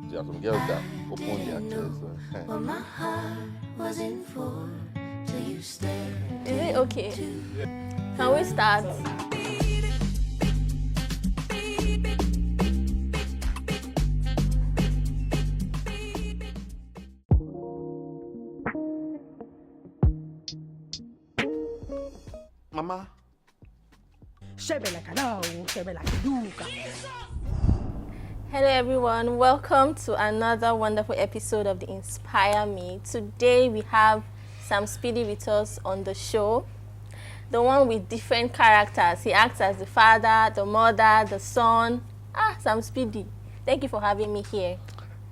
there are some girls that open their chest. Well, my heart wasn't full till you stared. Is it okay? Can we start? Mama. Hello everyone, welcome to another wonderful episode of the Inspire Me. Today we have Samspeedy with us on the show. The one with different characters. He acts as the father, the mother, the son. Samspeedy. Thank you for having me here.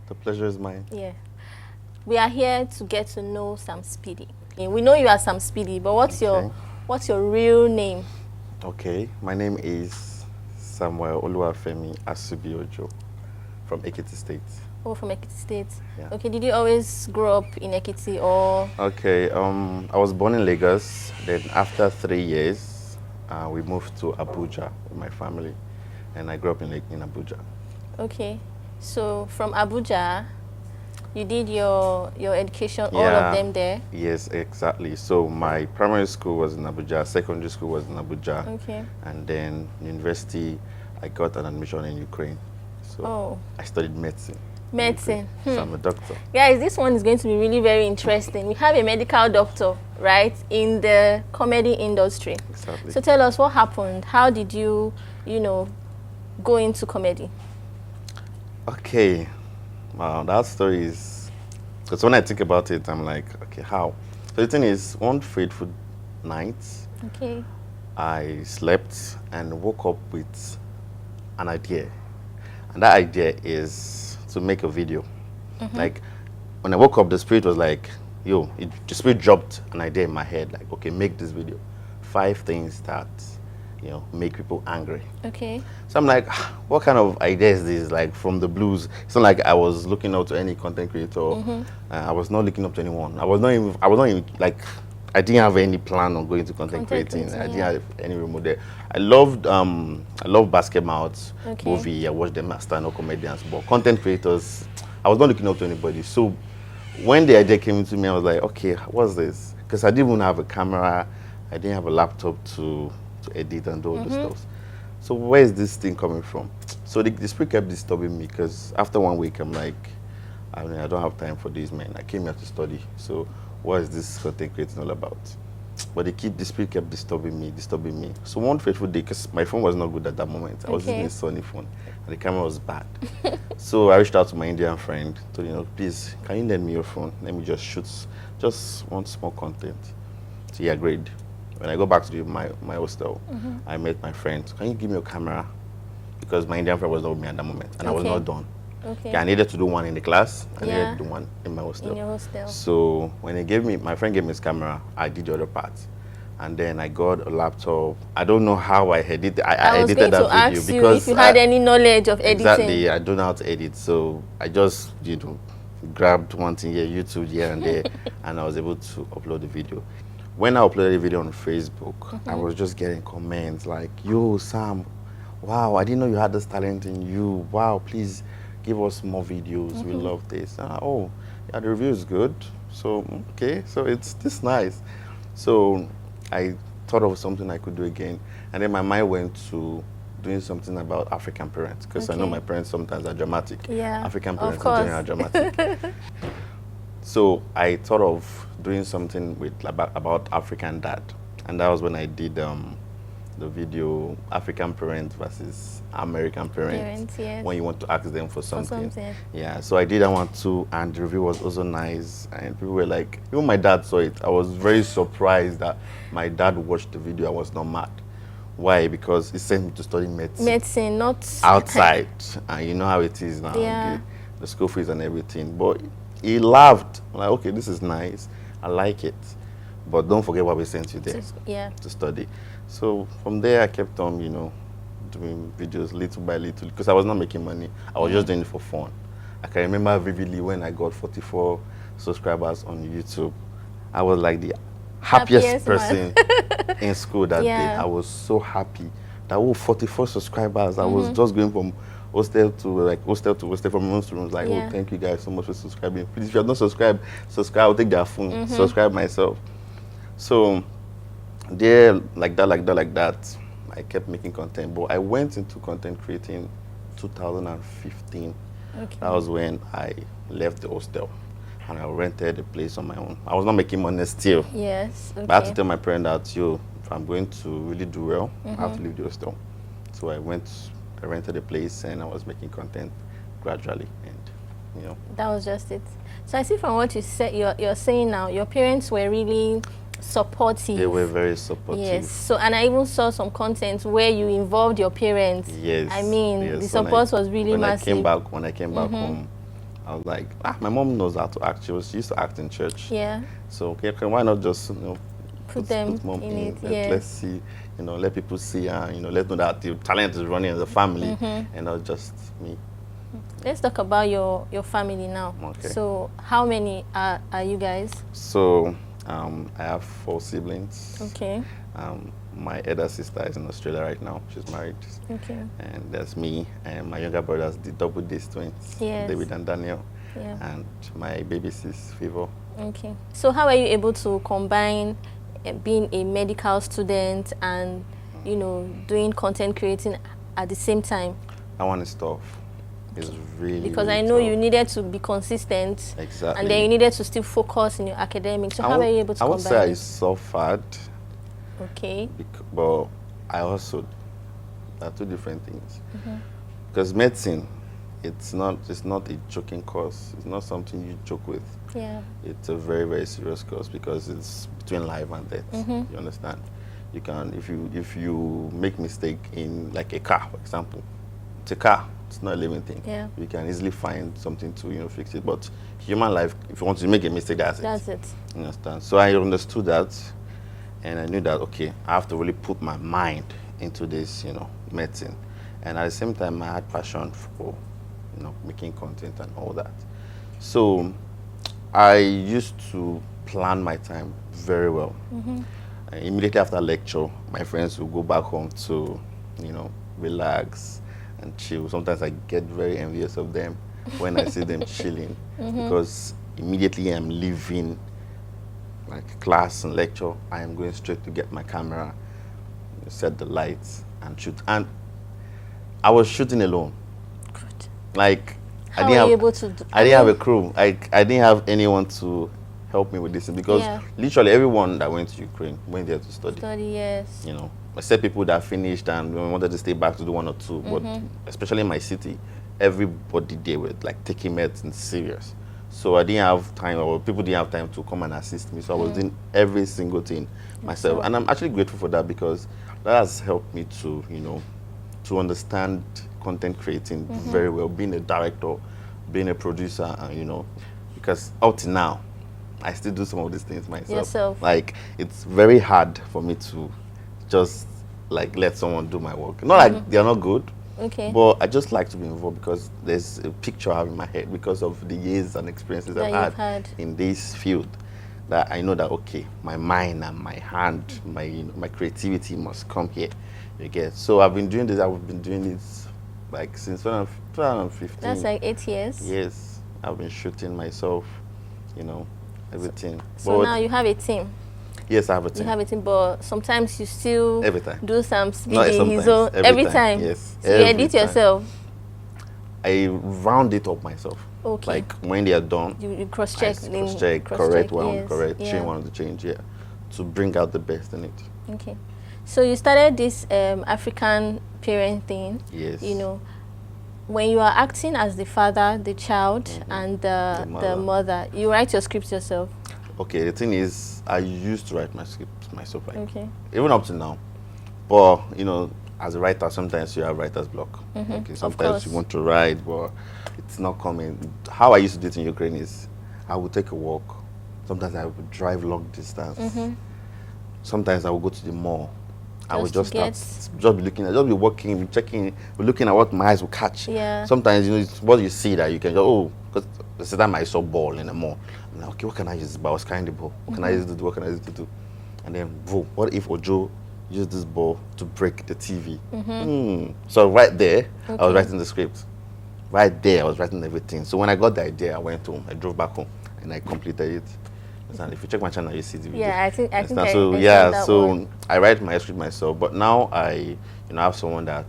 The pleasure is mine. Yeah. We are here to get to know Samspeedy. We know you are Samspeedy, but what's your real name? Okay, my name is Samuel Oluwafemi Asubiojo from Ekiti State. Oh, from Ekiti State. Yeah. Okay, did you always grow up in Ekiti or? Okay, I was born in Lagos. Then after 3 years, we moved to Abuja with my family, and I grew up in Abuja. Okay, so from Abuja, you did your education, all of them there? Yes, exactly. So my primary school was in Abuja, secondary school was in Abuja. Okay. And then university, I got an admission in Ukraine. So I studied medicine. Medicine. So I'm a doctor. Guys, this one is going to be really very interesting. We have a medical doctor, right, in the comedy industry. Exactly. So tell us what happened. How did you, go into comedy? Okay. Wow, that story is, because when I think about it, I'm like, okay, how? So the thing is, one fateful night, I slept and woke up with an idea. And that idea is to make a video. Like, when I woke up, the spirit was like, the spirit dropped an idea in my head, like, okay, make this video. 5 things that, make people angry. Okay. So I'm like, what kind of idea is this? Like from the blues. It's not like I was looking up to any content creator. I was not looking up to anyone. I was not even like, I didn't have any plan on going to content creating. I didn't have any remote there. I loved basketball movie. I watched them as stand-up comedians, but content creators, I was not looking up to anybody. So when the idea came to me, I was like, okay, what's this? Because I didn't even have a camera. I didn't have a laptop to edit and do all the stuff. So where is this thing coming from? So the spirit kept disturbing me, because after 1 week, I'm like, I don't have time for this, man. I came here to study. So what is this content creating all about? But the spirit kept disturbing me. So one fateful day, because my phone was not good at that moment. I was using a Sony phone, and the camera was bad. So I reached out to my Indian friend, told him, please, can you lend me your phone? Let me just shoot just one small content. So he agreed. When I go back to my hostel, I met my friend. Can you give me your camera? Because my Indian friend was not with me at that moment, and I was not done. Okay, I needed to do one in the class. I needed to do one in my hostel. In your hostel. So when my friend gave me his camera, I did the other part. And then I got a laptop. I don't know how I edited. I edited that video. I was going to ask you if you had any knowledge of editing. Exactly, I don't know how to edit. So I just, grabbed one thing here, YouTube here and there, and I was able to upload the video. When I uploaded the video on Facebook, I was just getting comments like, yo, Sam, wow, I didn't know you had this talent in you. Wow, please give us more videos. We love this. The review is good. So, okay, so it's this nice. So I thought of something I could do again. And then my mind went to doing something about African parents, because I know my parents sometimes are dramatic. Yeah, African parents are dramatic. So I thought of doing something about African dad, and that was when I did the video African parents versus American parents. When you want to ask them for something. Yeah, so I did that one too, and the review was also nice, and people were like, even my dad saw it. I was very surprised that my dad watched the video. I was not mad. Why? Because he sent me to study medicine. Medicine, not outside, and you know how it is now. Yeah. The school fees and everything, but he laughed. I'm like, okay, this is nice. I like it. But don't forget what we sent you there to study. So from there, I kept on, doing videos little by little, because I was not making money. I was just doing it for fun. I can remember vividly when I got 44 subscribers on YouTube. I was like the happiest person in school that day. I was so happy that 44 subscribers. I was just going from hostel to hostel, from rooms to rooms. Like, Yeah. oh, thank you guys so much for subscribing. Please, if you're not subscribed, subscribe. I'll take their phone, subscribe myself. So, there, like that, I kept making content. But I went into content creating 2015. Okay. That was when I left the hostel and I rented a place on my own. I was not making money still. Yes. Okay. But I had to tell my parents that, yo, if I'm going to really do well, I have to leave the hostel. So I rented a place and I was making content gradually, and That was just it. So I see from what you said, you're saying now, your parents were really supportive. they were very supportive. Yes. So, and I even saw some content where you involved your parents. Yes. I mean, yes. the support was really when massive. When I came back home, I was like, my mom knows how to act. She used to act in church. Yeah. So okay, why not just Put them mom in it. and Yeah. let's see, let people see her, let know that the talent is running in the family, and not just me. Let's talk about your family now. Okay. So, how many are you guys? So I have 4 siblings. Okay. My elder sister is in Australia right now. She's married. Okay. And there's me and my younger brothers, the double D's twins, Yes. David and Daniel. Yeah. And my baby sis, Favor. Okay. So, how are you able to combine being a medical student and doing content creating at the same time? That one is tough. It's really Because really I know tough. you needed to be consistent. Exactly. And then you needed to still focus in your academics. So how are you able to I would combine say I it? suffered, Okay. but I also, there are 2 different things. Because medicine, it's not a joking course. It's not something you joke with. Yeah. It's a very, very serious course because it's between life and death. You understand? You can, if you make mistake in like a car, for example, it's a car. It's not a living thing. Yeah. You can easily find something to fix it. But human life, if you want to make a mistake, that's it. You understand? So I understood that, and I knew that okay, I have to really put my mind into this, medicine. And at the same time, I had passion for, making content and all that. So I used to plan my time very well. Immediately after lecture, my friends will go back home to, relax and chill. Sometimes I get very envious of them when I see them chilling because immediately I'm leaving like class and lecture, I am going straight to get my camera, set the lights and shoot. And I was shooting alone. Good. Like How were you able to do? I didn't have a crew. I didn't have anyone to help me with this because literally everyone that went to Ukraine went there to study. Yes. Except people that finished and wanted to stay back to do 1 or 2. But especially in my city, everybody there were like taking medicine serious. So I didn't have time, or people didn't have time to come and assist me. So I was doing every single thing myself. And I'm actually grateful for that because that has helped me to, to understand content creating very well, being a director, being a producer, and, because up to now, I still do some of these things myself. Yourself. Like, it's very hard for me to just, like, let someone do my work. Not like they're not good, Okay. but I just like to be involved because there's a picture I have in my head because of the years and experiences That I've you've had. in this field, that I know that, okay, my mind and my hand, my creativity must come here. You get? So I've been doing this, like since 2015. That's like 8 years. Yes, I've been shooting myself, everything. So but now you have a team. yes, I have a team. You have a team, but sometimes you still Every time. do some Not speedy his sometimes, own every time. Yes. So you every edit time. yourself. I round it up myself. Okay. Like when they are done, You cross I check. cross-check, correct one, correct, change one of the change, to bring out the best in it. Okay. So you started this African parent thing. Yes. When you are acting as the father, the child, and the mother. mother, you write your script yourself. Okay, the thing is, I used to write my script myself, like, Okay. even up to now. But, as a writer, sometimes you have writer's block. Okay, sometimes course. you want to write, but it's not coming. How I used to do it in Ukraine is, I would take a walk. Sometimes I would drive long distance. Sometimes I would go to the mall. I would just be looking at, just be walking, be checking, be looking at what my eyes will catch. Yeah. Sometimes, it's what you see that you can go, because the time I saw ball in the mall, I'm like, okay, what can I use? But I was carrying the ball. What can I use to do? What can I use to do? And then, what if Ojo use this ball to break the TV. So right there, I was writing the script. Right there, I was writing everything. So when I got the idea, I went home. I drove back home, and I completed it. And if you check my channel, you see the video. Yeah, I think I so saw yeah, that so one. I write my script myself. But now I, have someone that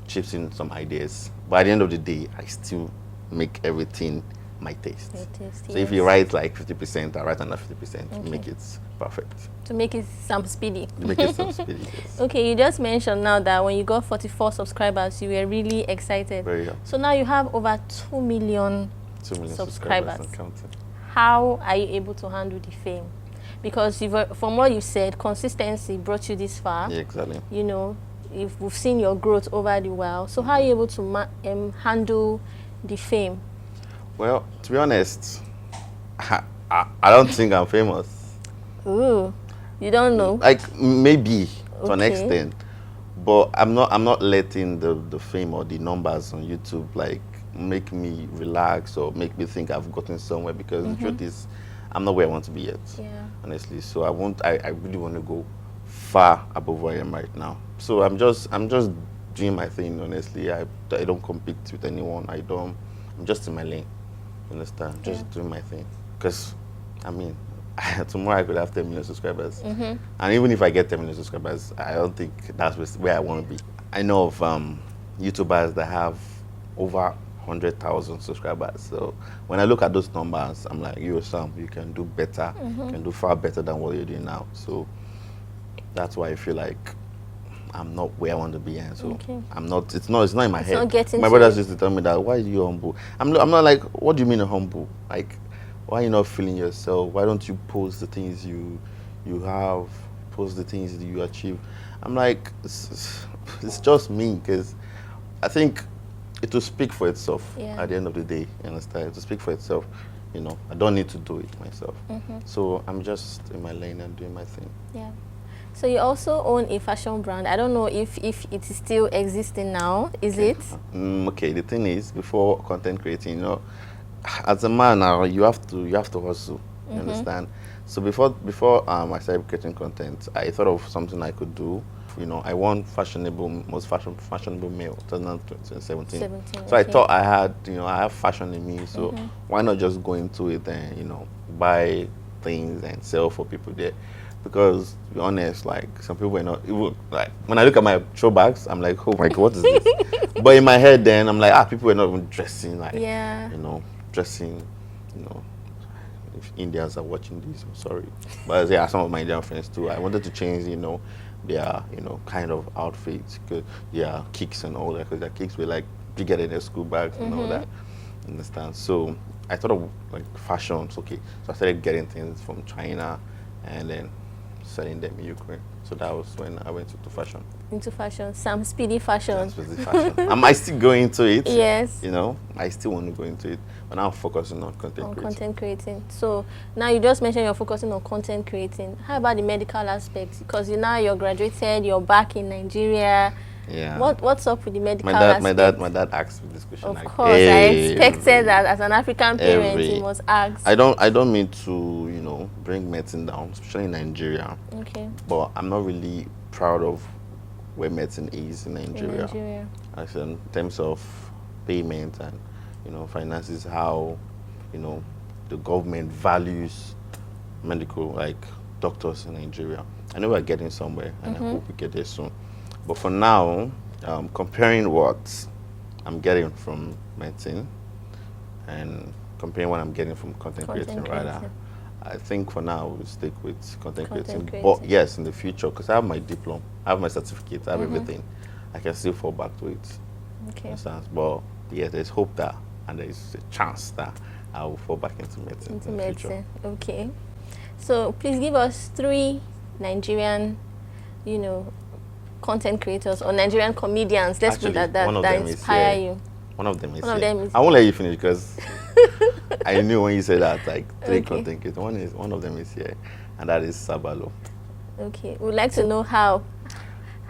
chips in some ideas. But at the end of the day, I still make everything my taste. Your taste, So if you write like 50%, I write another 50%. Make it perfect. to make it Samspeedy. Make it some speedy. Yes. Okay, you just mentioned now that when you got 44 subscribers, you were really excited. Very happy. So now you have over 2 million 2 million subscribers. and counting. How are you able to handle the fame? Because from what you said, consistency brought you this far. Yeah, exactly. If we've seen your growth over the while. So how are you able to handle the fame? Well, to be honest, I don't think I'm famous. Ooh, you don't know? Like maybe to an Okay. extent, but I'm not letting the fame or the numbers on YouTube like make me relax or make me think I've gotten somewhere, because the truth is I'm not where I want to be yet. Yeah. Honestly, so I really want to go far above where I am right now. So I'm just doing my thing. Honestly, I don't compete with anyone. I'm just in my lane. You understand? Just doing my thing. Because I mean, tomorrow I could have 10 million subscribers, and even if I get 10 million subscribers, I don't think that's where I want to be. I know of YouTubers that have over 100,000 subscribers. So when I look at those numbers, I'm like, Sam, you can do better. You can do far better than what you're doing now. So that's why I feel like I'm not where I want to be, and so I'm not. It's not in my head. not getting My to brothers you. used to tell me that, why are you humble? I'm not like, what do you mean humble? Like, why are you not feeling yourself? Why don't you post the things you have, post the things that you achieve? I'm like, it's just me, because I think it will speak for itself at the end of the day. You understand? It will speak for itself. I don't need to do it myself. So I'm just in my lane and doing my thing. Yeah. So you also own a fashion brand. I don't know if it is still existing now. Is it? Okay. The thing is, before content creating, as a man now, you have to hustle. You understand? So before I started creating content, I thought of something I could do. I won most fashionable male 2017. So I thought I have fashion in me. So why not just go into it and buy things and sell for people there? Because to be honest, like, some people are not even, like, when I look at my throwbacks, I'm like, oh my God, what is this? But in my head then I'm like, people are not even dressing like, dressing, if Indians are watching this, I'm sorry. But there are some of my Indian friends too. I wanted to change, their, kind of outfits, because kicks and all that, because their kicks were like bigger than their school bags and all that. Understand? So I thought of like fashions. Okay, so I started getting things from China and then selling them in Ukraine. So that was when I went into fashion. Into fashion, Samspeedy fashion. Samspeedy fashion. Am I still going into it? Yes. I still want to go into it, but now I'm focusing on content creating. So now you just mentioned you're focusing on content creating. How about the medical aspects? Because you're graduated, you're back in Nigeria. Yeah. What's up with the medical aspect? My dad asked me this question. Of like, course, I expected that as an African parent, he must ask. I don't mean to bring medicine down, especially in Nigeria. Okay. But I'm not really proud of where medicine is in Nigeria. As in terms of payment and finances, how the government values medical, like, doctors in Nigeria. I know we're getting somewhere, and I hope we get there soon. But for now, comparing what I'm getting from medicine and comparing what I'm getting from content creating, rather, I think for now we'll stick with content creating. But yes, in the future, because I have my diploma, I have my certificate, I have everything, I can still fall back to it. Okay. But yeah, there's hope that, and there's a chance that I will fall back into medicine. Into in the medicine. future. Okay. So please give us 3 Nigerian, content creators or Nigerian comedians. Let's put that inspire you. One of them is. Is I won't let you finish, because I knew when you said that, like, 3 content creators. One of them is here, and that is Sabalo. Okay, we'd like to know how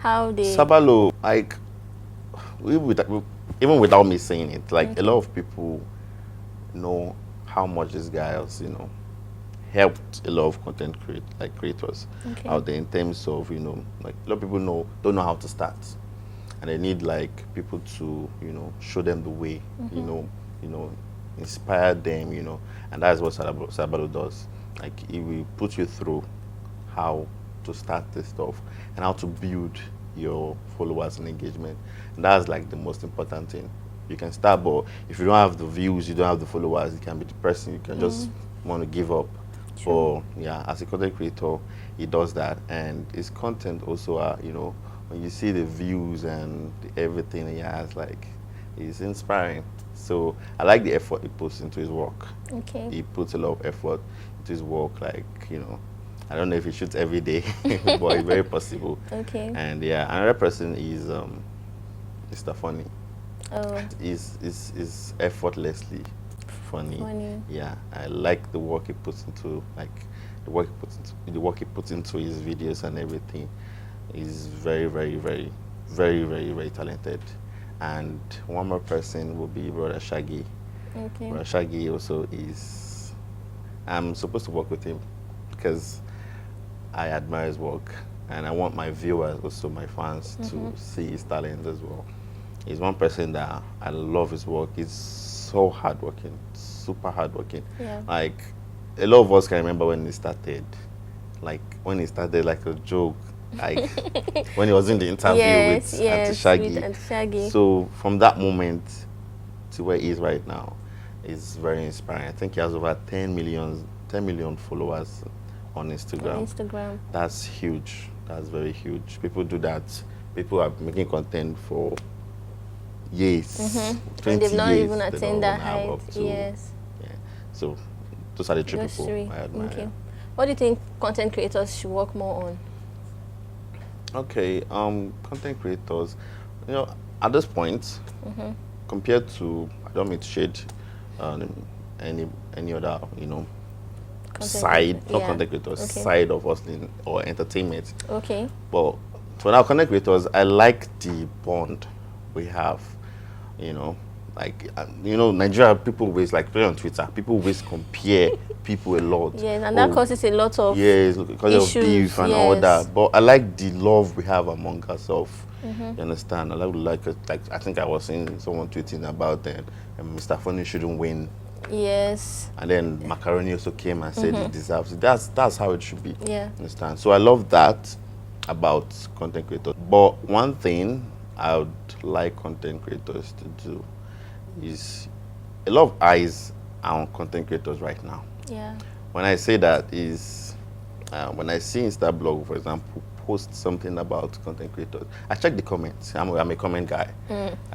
they. Sabalo, like, even without me saying it, like, a lot of people know how much this guy has, helped a lot of content creators Okay. out there in terms of, you know, like a lot of people don't know how to start, and they need like people to, you know, show them the way, you know, inspire them, you know, and that's what Sabalo does. Like it will put you through how to start this stuff and how to build your followers and engagement. And that's like the most important thing. You can start, but if you don't have the views, you don't have the followers, it can be depressing. You can just want to give up. True. But yeah, as a content creator, he does that, and his content also are, you know, when you see the views and everything he has, like, it's inspiring. So I like the effort he puts into his work. Okay. He puts a lot of effort into his work, like, you know, I don't know if he shoots every day, but it's very possible. Okay. And yeah, another person is Mr. Funny. Oh, Is effortlessly funny. funny. Yeah, I like the work he puts into, like, the work he puts into his videos and everything. Is very, very, very, very, very, very talented. And one more person will be Brother Shaggy. Okay. Brother Shaggy also is. I'm supposed to work with him because I admire his work, and I want my viewers, also my fans, to see his talent as well. He's one person that I love his work. He's so hardworking, super hardworking. Yeah. Like, a lot of us can remember when he started. Like, when he started like a joke. Like, when he was in the interview Yes, with yes, Auntie Shaggy. with Auntie Shaggy. So, from that moment to where he is right now, is very inspiring. I think he has over 10 million followers on Instagram. On Instagram. That's huge. That's very huge. People do that. People are making content for years. 20 And they've not years, even they attained don't that have height. up to- Yes. Yeah. So those are the three Those people three. I admire. Okay. What do you think content creators should work more on? Okay. Content creators, you know, at this point, compared to, I don't mean to shade any other, you know, Content side, creator. not Yeah. content creators, Okay. side of hustling or entertainment. Okay. But for now, content creators, I like the bond we have. You know, like, you know, Nigeria, people always, like, play on Twitter, people always compare people a lot. Yes, and that Oh, causes a lot of yes, because issues, of beef and all yes. that. But I like the love we have among ourselves. You understand? I like I think I was seeing someone tweeting about Mr. Funny shouldn't win, yes. and then Macaroni also came and said he deserves it. That's how it should be. Yeah. Understand? So I love that about content creators. But one thing I would like content creators to do is, a lot of eyes are on content creators right now. Yeah. When I say that is, when I see Instablog, for example, post something about content creators, I check the comments. I'm a comment guy.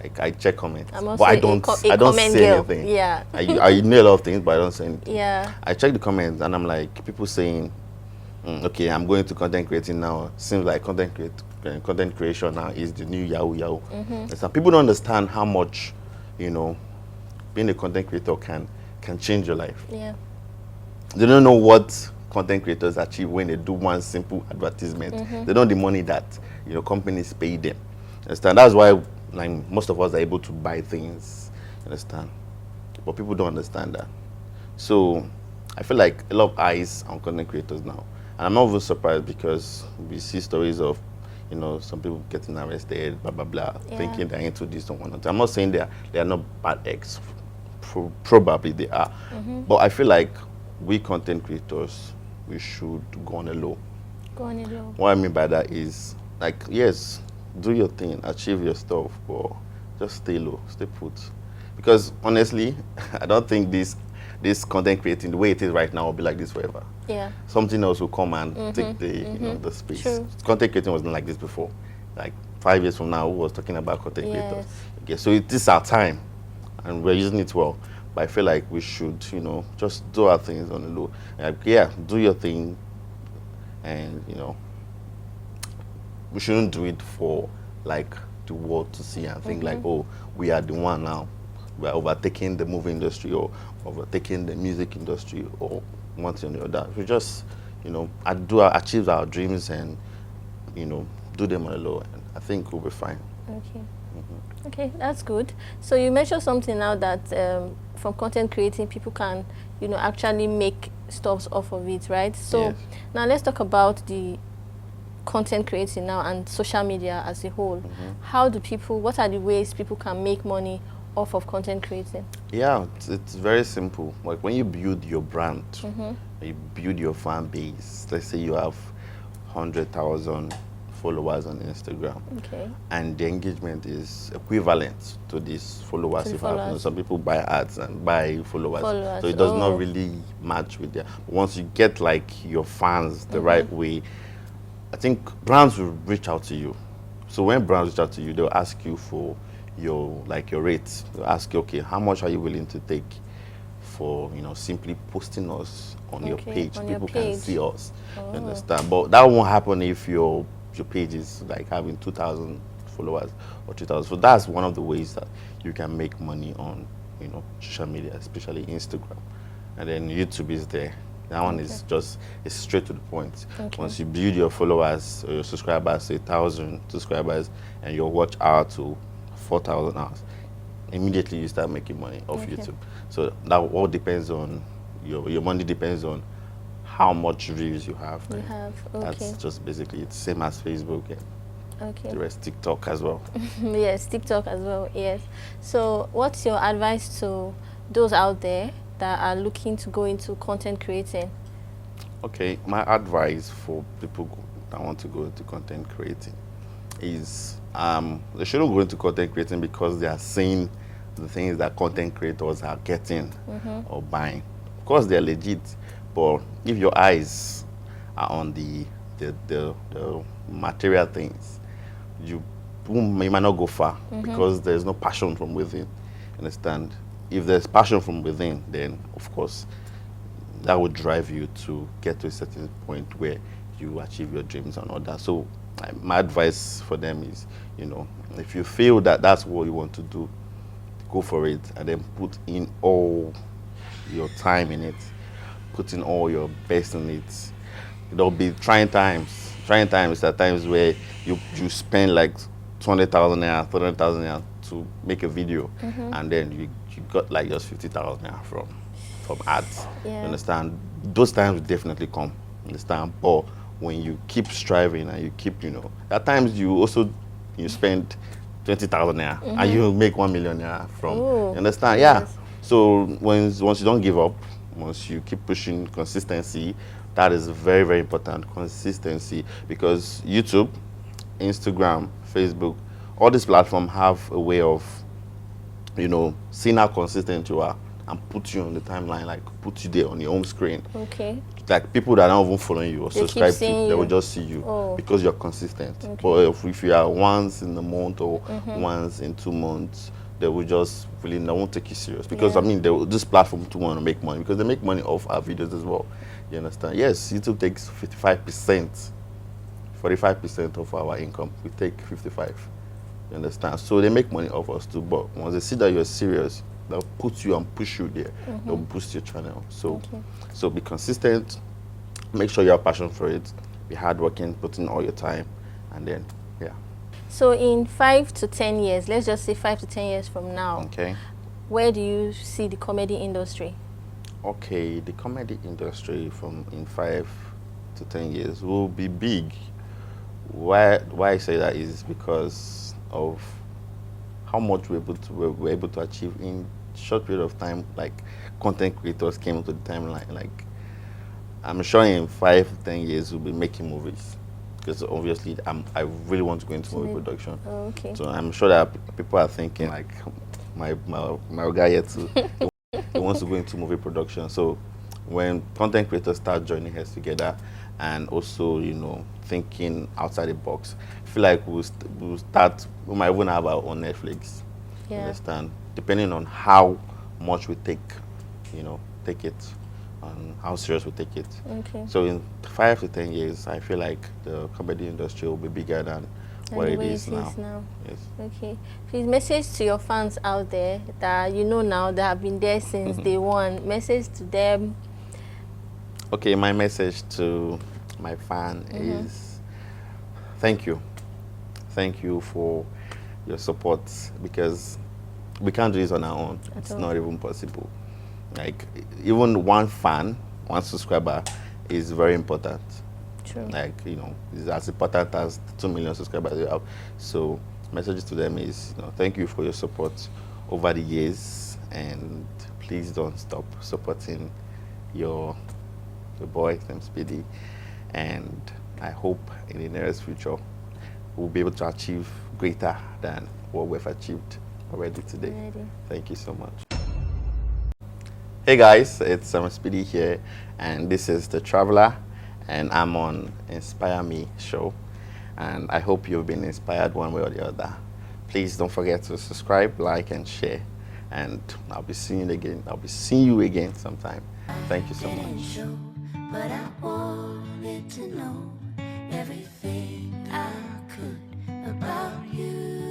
Like, I check comments, I'm also but I a don't comment say girl. anything. Yeah. I know a lot of things, but I don't say anything. Yeah. I check the comments and I'm like, people saying, okay, I'm going to content creating now. Seems like content creation now is the new Yahoo. And some people don't understand how much, you know, being a content creator can change your life. Yeah. They don't know what content creators achieve when they do one simple advertisement. They don't know the money that, you know, companies pay them. Understand? That's why, like, most of us are able to buy things. Understand? But people don't understand that. So I feel like a lot of eyes on content creators now, and I'm not even surprised because we see stories of, you know, some people getting arrested, blah blah blah, Yeah. thinking they're into this and whatnot. I'm not saying they are not bad eggs. Probably they are, but I feel like we content creators, we should go on a low. Go on it low. What I mean by that is, like, yes, do your thing, achieve your stuff, but just stay low, stay put. Because honestly, I don't think this content creating, the way it is right now, will be like this forever. Yeah. Something else will come and take the, you know, the space. True. Content creating wasn't like this before. Like 5 years from now, who was talking about content creators? Yes. Okay, so it is our time, and we're using it well. But I feel like we should, you know, just do our things on the low. Like, yeah, do your thing, and, you know, we shouldn't do it for, like, the world to see and think like, oh, we are the one now. We are overtaking the movie industry or overtaking the music industry or one thing or the other. We just, you know, achieve our dreams and, you know, do them on the low, and I think we'll be fine. Okay. Okay, that's good. So you mentioned something now that from content creating, people can, you know, actually make stuffs off of it, right? So Yes. now let's talk about the content creating now and social media as a whole. How do people, what are the ways people can make money off of content creating? Yeah, it's very simple. Like when you build your brand, you build your fan base. Let's say you have 100,000 followers on Instagram, Okay. and the engagement is equivalent to these followers To the you have. You know, followers. some people buy ads and buy followers, Followers, so it does oh. not really match with their. Once you get like your fans the right way, I think brands will reach out to you. So when brands reach out to you, they'll ask you for your rates. They'll ask you, okay, how much are you willing to take for, you know, simply posting us on your Okay, page? on your People can page. see us. Oh. You understand? But that won't happen if your page is like having 2,000 followers or 3,000. So that's one of the ways that you can make money on, you know, social media, especially Instagram. And then YouTube is there. That one is just, it's straight to the point. Okay. Once you build your followers or your subscribers to 1,000 subscribers and your watch hour to 4,000 hours, immediately you start making money off Okay. YouTube. So that all depends on, your money depends on how much views you have. You And have, okay. That's just basically it's same as Facebook and Okay. the rest, TikTok as well. Yes, TikTok as well, yes. So what's your advice to those out there that are looking to go into content creating? Okay, my advice for people that want to go into content creating is they shouldn't go into content creating because they are seeing the things that content creators are getting or buying. Of course, they're legit, but if your eyes are on the material things, you might not go far because there's no passion from within. Understand? If there's passion from within, then of course that would drive you to get to a certain point where you achieve your dreams and all that. So my advice for them is, you know, if you feel that that's what you want to do, go for it and then put in all your time in it, put in all your best in it. There'll be trying times. Trying times are times where you spend like 200,000 naira, 300,000 naira to make a video, and then you got like just 50,000 naira from ads. Yeah. You understand? Those times will definitely come. Understand? But when you keep striving and you keep, you know, at times you spend 20,000 naira and you make 1 million naira from. Ooh. You understand? Yeah. Yes. So once you don't give up, once you keep pushing, consistency, that is very, very important. Consistency, because YouTube, Instagram, Facebook, all these platforms have a way of, you know, seeing how consistent you are and put you on the timeline, like put you there on your home screen. Okay. Like people that are not even following you or They keep subscribe to, seeing they will you. just see you Oh. because you're consistent. Okay. But if you are once in a month or once in 2 months, they will just really they won't take you serious. Because Yeah. I mean, this platform to want to make money because they make money off our videos as well. You understand? Yes, YouTube takes 55%, 45% of our income. We take 55. You understand? So they make money off us too. But once they see that you're serious, they'll put you and push you there. They'll boost your channel. So, so be consistent. Make sure you have passion for it. Be hardworking. Put in all your time, and then yeah. So in 5 to 10 years, let's just say 5 to 10 years from now, Okay. where do you see the comedy industry? Okay, the comedy industry from in 5 to 10 years will be big. Why I say that is because of how much we're able to achieve in short period of time. Like content creators came into the timeline. Like I'm sure in 5 to 10 years we'll be making movies because obviously I really want to go into movie production. Oh, okay. So I'm sure that people are thinking like my guy here too. He wants to go into movie production. So when content creators start joining heads together and also, you know, thinking outside the box, I feel like we might even have our own Netflix. You Yeah. understand? Depending on how much we take it and how serious we take it. Okay. So in 5 to 10 years, I feel like the comedy industry will be bigger than what And it the way is now. Yes. Okay. Please, message to your fans out there that you know now that have been there since day one. Message to them. Okay, my message to my fan is thank you. Thank you for your support because we can't do this on our own. It's all. not even possible. Like even one fan one subscriber is very important. True. Like, you know, it's as important as the 2 million subscribers you have. So messages to them is, you know, thank you for your support over the years, and please don't stop supporting your boy Samspeedy, and I hope in the nearest future we'll be able to achieve greater than what we've achieved already today. Thank you so much. Hey guys, it's Samspeedy here, and this is The Traveler, and I'm on Inspire Me show, and I hope you've been inspired one way or the other. Please don't forget to subscribe, like, and share, and I'll be seeing you again. I'll be seeing you again sometime. Thank you so much. Show, but I wanted to know everything I could about you.